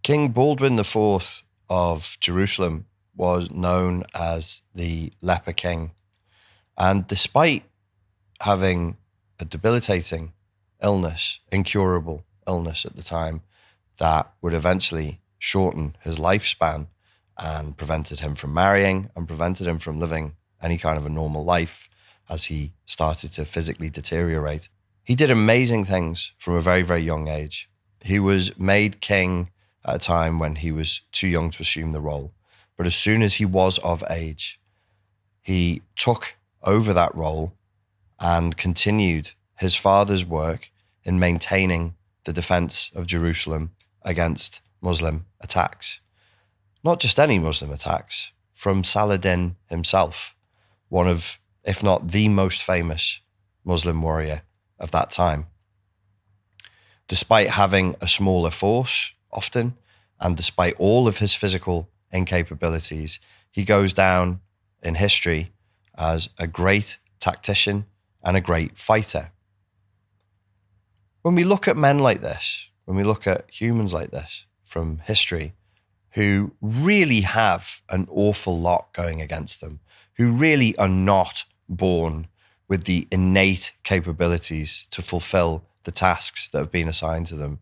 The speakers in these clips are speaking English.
King Baldwin IV of Jerusalem was known as the Leper King. And despite having a debilitating illness, incurable illness at the time, that would eventually shorten his lifespan and prevented him from marrying and prevented him from living any kind of a normal life as he started to physically deteriorate. He did amazing things from a very, very young age. He was made king at a time when he was too young to assume the role. But as soon as he was of age, he took over that role and continued his father's work in maintaining the defense of Jerusalem against Muslim attacks. Not just any Muslim attacks, from Saladin himself, one of, if not the most famous Muslim warrior of that time. Despite having a smaller force often, and despite all of his physical incapabilities, he goes down in history as a great tactician and a great fighter. When we look at men like this, when we look at humans like this from history, who really have an awful lot going against them, who really are not born with the innate capabilities to fulfill the tasks that have been assigned to them,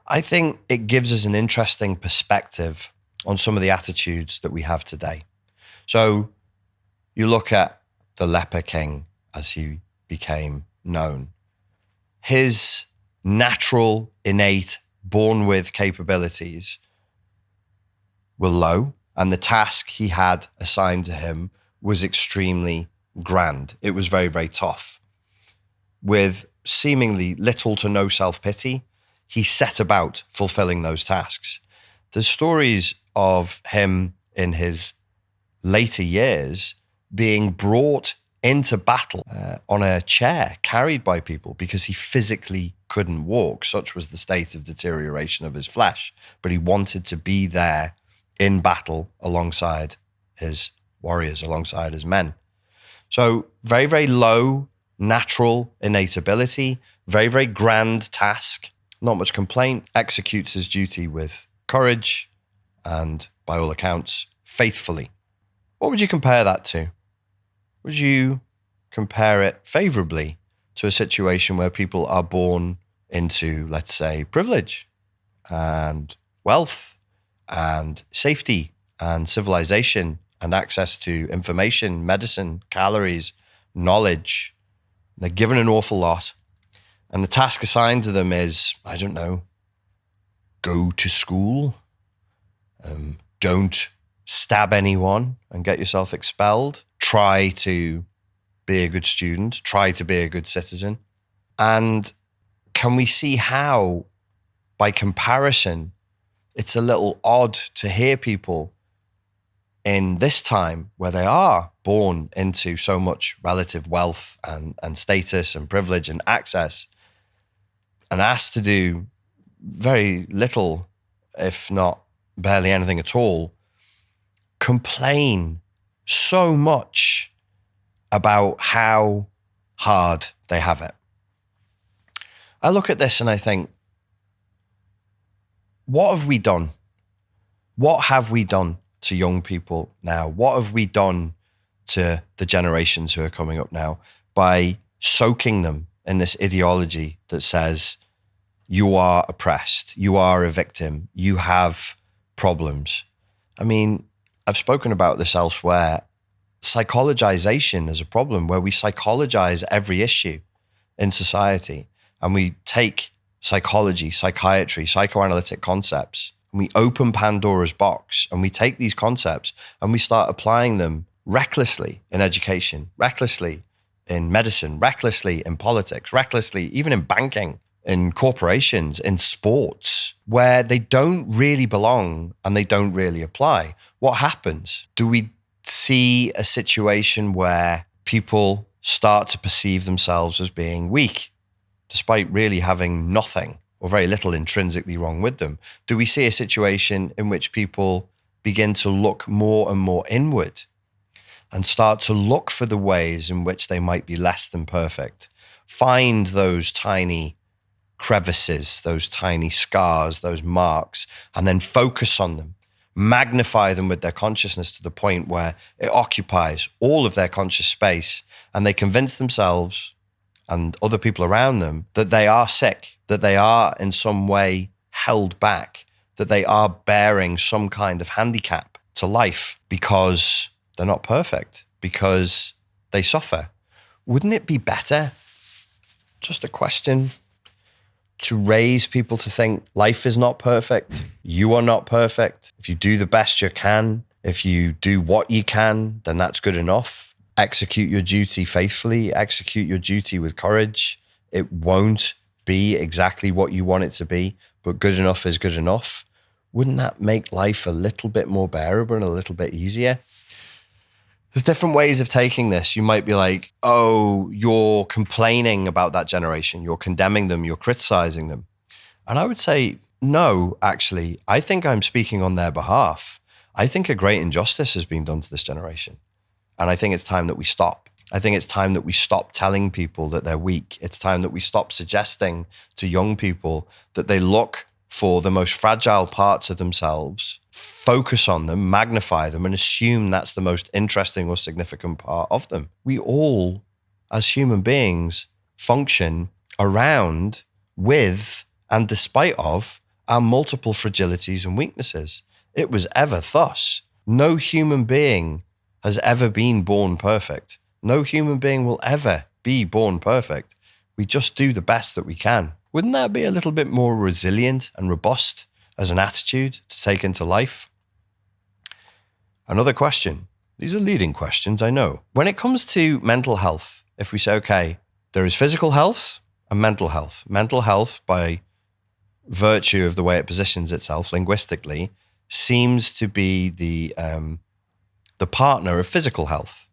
I think it gives us an interesting perspective on some of the attitudes that we have today. So you look at the Leper King as he became known. His natural, innate, born with capabilities were low, and the task he had assigned to him was extremely grand. It was very, very tough. With seemingly little to no self-pity, he set about fulfilling those tasks. There's stories of him in his later years being brought into battle on a chair carried by people because he physically couldn't walk. Such was the state of deterioration of his flesh. But he wanted to be there in battle alongside his warriors, alongside his men. So very, very low natural innate ability, very, very grand task, not much complaint, executes his duty with courage and, by all accounts, faithfully. What would you compare that to? Would you compare it favorably to a situation where people are born into, let's say, privilege and wealth and safety and civilization and access to information, medicine, calories, knowledge? They're given an awful lot. And the task assigned to them is, I don't know, go to school, don't stab anyone and get yourself expelled, try to be a good student, try to be a good citizen. And can we see how, by comparison, it's a little odd to hear people in this time where they are born into so much relative wealth and status and privilege and access and asked to do very little, if not barely anything at all, complain so much about how hard they have it. I look at this and I think, what have we done? What have we done to young people now? What have we done to the generations who are coming up now by soaking them in this ideology that says you are oppressed, you are a victim, you have problems? I mean, I've spoken about this elsewhere. Psychologization is a problem where we psychologize every issue in society, and we take psychology, psychiatry, psychoanalytic concepts, and we open Pandora's box, and we take these concepts and we start applying them recklessly in education, recklessly in medicine, recklessly in politics, recklessly even in banking, in corporations, in sports, where they don't really belong and they don't really apply. What happens? Do we see a situation where people start to perceive themselves as being weak, despite really having nothing or very little intrinsically wrong with them? Do we see a situation in which people begin to look more and more inward and start to look for the ways in which they might be less than perfect, find those tiny crevices, those tiny scars, those marks, and then focus on them, magnify them with their consciousness to the point where it occupies all of their conscious space, and they convince themselves and other people around them that they are sick, that they are in some way held back, that they are bearing some kind of handicap to life because they're not perfect, because they suffer. Wouldn't it be better, just a question, to raise people to think life is not perfect, you are not perfect. If you do the best you can, if you do what you can, then that's good enough. Execute your duty faithfully, execute your duty with courage. It won't be exactly what you want it to be, but good enough is good enough. Wouldn't that make life a little bit more bearable and a little bit easier? There's different ways of taking this. You might be like, oh, you're complaining about that generation. You're condemning them. You're criticizing them. And I would say, no, actually, I think I'm speaking on their behalf. I think a great injustice has been done to this generation. And I think it's time that we stop. I think it's time that we stop telling people that they're weak. It's time that we stop suggesting to young people that they look for the most fragile parts of themselves, focus on them, magnify them, and assume that's the most interesting or significant part of them. We all, as human beings, function around, with, and despite of our multiple fragilities and weaknesses. It was ever thus. No human being has ever been born perfect. No human being will ever be born perfect. We just do the best that we can. Wouldn't that be a little bit more resilient and robust as an attitude to take into life? Another question. These are leading questions, I know. When it comes to mental health, if we say, okay, there is physical health and mental health. Mental health, by virtue of the way it positions itself linguistically, seems to be the partner of physical health.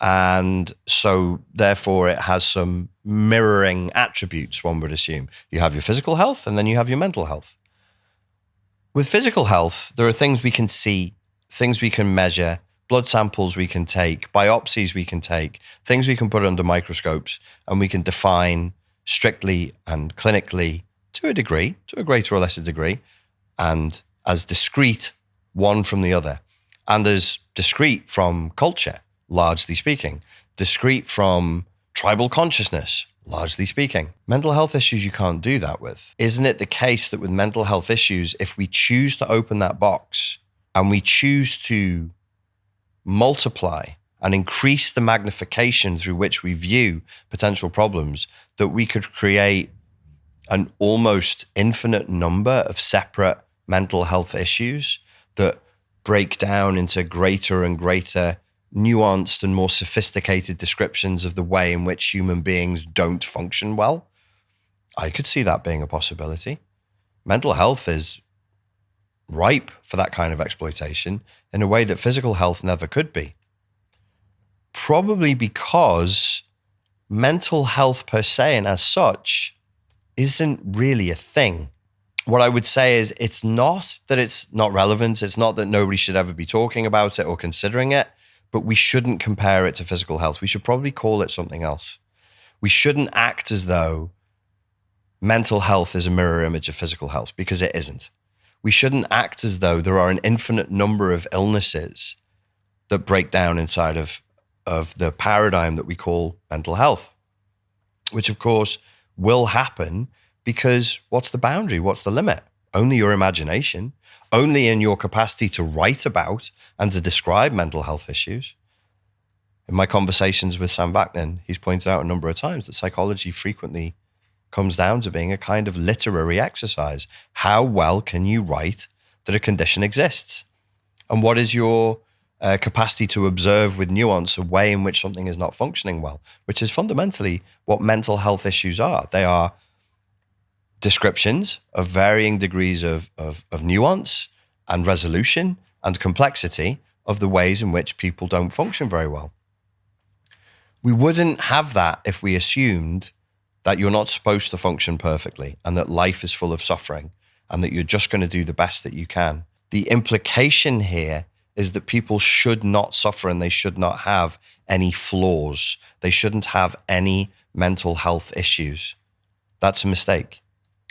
And so therefore it has some mirroring attributes, one would assume. You have your physical health and then you have your mental health. With physical health, there are things we can see, things we can measure, blood samples we can take, biopsies we can take, things we can put under microscopes, and we can define strictly and clinically to a degree, to a greater or lesser degree, and as discrete one from the other, and as discrete from culture, largely speaking, discrete from tribal consciousness, largely speaking. Mental health issues you can't do that with. Isn't it the case that with mental health issues, if we choose to open that box and we choose to multiply and increase the magnification through which we view potential problems, that we could create an almost infinite number of separate mental health issues that break down into greater and greater nuanced and more sophisticated descriptions of the way in which human beings don't function well? I could see that being a possibility. Mental health is ripe for that kind of exploitation in a way that physical health never could be. Probably because mental health per se and as such isn't really a thing. What I would say is it's not that it's not relevant. It's not that nobody should ever be talking about it or considering it, but we shouldn't compare it to physical health. We should probably call it something else. We shouldn't act as though mental health is a mirror image of physical health, because it isn't. We shouldn't act as though there are an infinite number of illnesses that break down inside of the paradigm that we call mental health, which of course will happen, because what's the boundary? What's the limit? Only your imagination, only in your capacity to write about and to describe mental health issues. In my conversations with Sam Vaknin, he's pointed out a number of times that psychology frequently comes down to being a kind of literary exercise. How well can you write that a condition exists? And what is your capacity to observe with nuance a way in which something is not functioning well, which is fundamentally what mental health issues are. They are descriptions of varying degrees of nuance and resolution and complexity of the ways in which people don't function very well. We wouldn't have that if we assumed that you're not supposed to function perfectly and that life is full of suffering and that you're just going to do the best that you can. The implication here is that people should not suffer and they should not have any flaws. They shouldn't have any mental health issues. That's a mistake.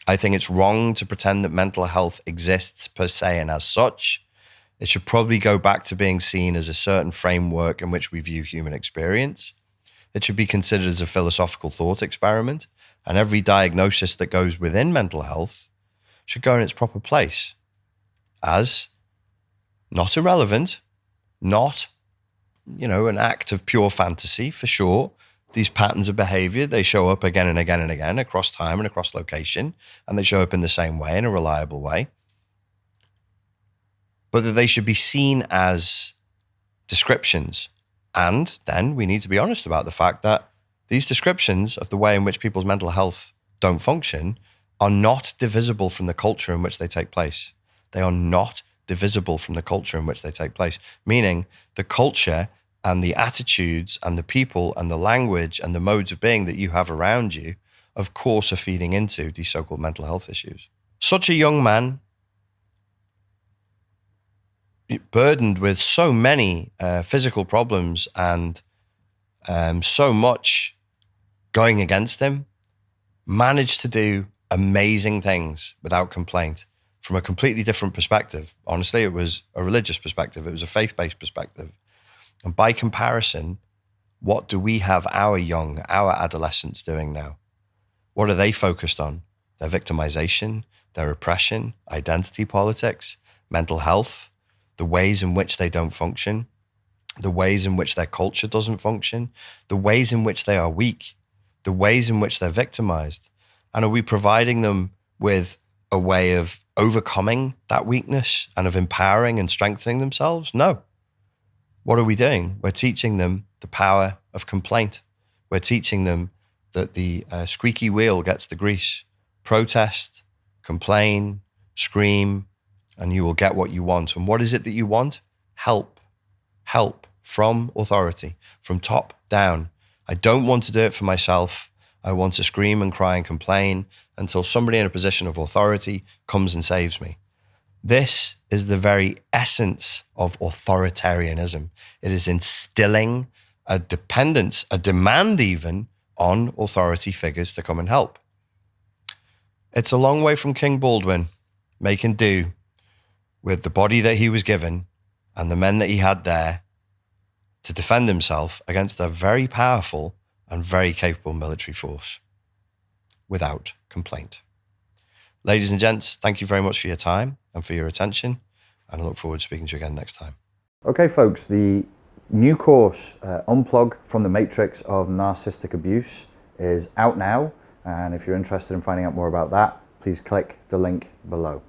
I think it's wrong to pretend that mental health exists per se and as such. It should probably go back to being seen as a certain framework in which we view human experience. It should be considered as a philosophical thought experiment, and every diagnosis that goes within mental health should go in its proper place as not irrelevant, not, an act of pure fantasy for sure. These patterns of behavior, they show up again and again and again across time and across location, and they show up in the same way, in a reliable way. But that they should be seen as descriptions. And then we need to be honest about the fact that these descriptions of the way in which people's mental health don't function are not divisible from the culture in which they take place. They are not divisible from the culture in which they take place, meaning the culture and the attitudes and the people and the language and the modes of being that you have around you, of course, are feeding into these so-called mental health issues. Such a young man, burdened with so many physical problems and so much going against him, managed to do amazing things without complaint from a completely different perspective. Honestly, it was a religious perspective. It was a faith-based perspective. And by comparison, what do we have our adolescents doing now? What are they focused on? Their victimization, their oppression, identity politics, mental health, the ways in which they don't function, the ways in which their culture doesn't function, the ways in which they are weak, the ways in which they're victimized. And are we providing them with a way of overcoming that weakness and of empowering and strengthening themselves? No. What are we doing? We're teaching them the power of complaint. We're teaching them that the squeaky wheel gets the grease. Protest, complain, scream, and you will get what you want. And what is it that you want? Help. Help from authority, from top down. I don't want to do it for myself. I want to scream and cry and complain until somebody in a position of authority comes and saves me. This is the very essence of authoritarianism. It is instilling a dependence, a demand even, on authority figures to come and help. It's a long way from King Baldwin making do with the body that he was given and the men that he had there to defend himself against a very powerful and very capable military force without complaint. Ladies and gents, thank you very much for your time and for your attention, and I look forward to speaking to you again next time. Okay, folks, the new course, Unplug from the Matrix of Narcissistic Abuse, is out now, and if you're interested in finding out more about that, please click the link below.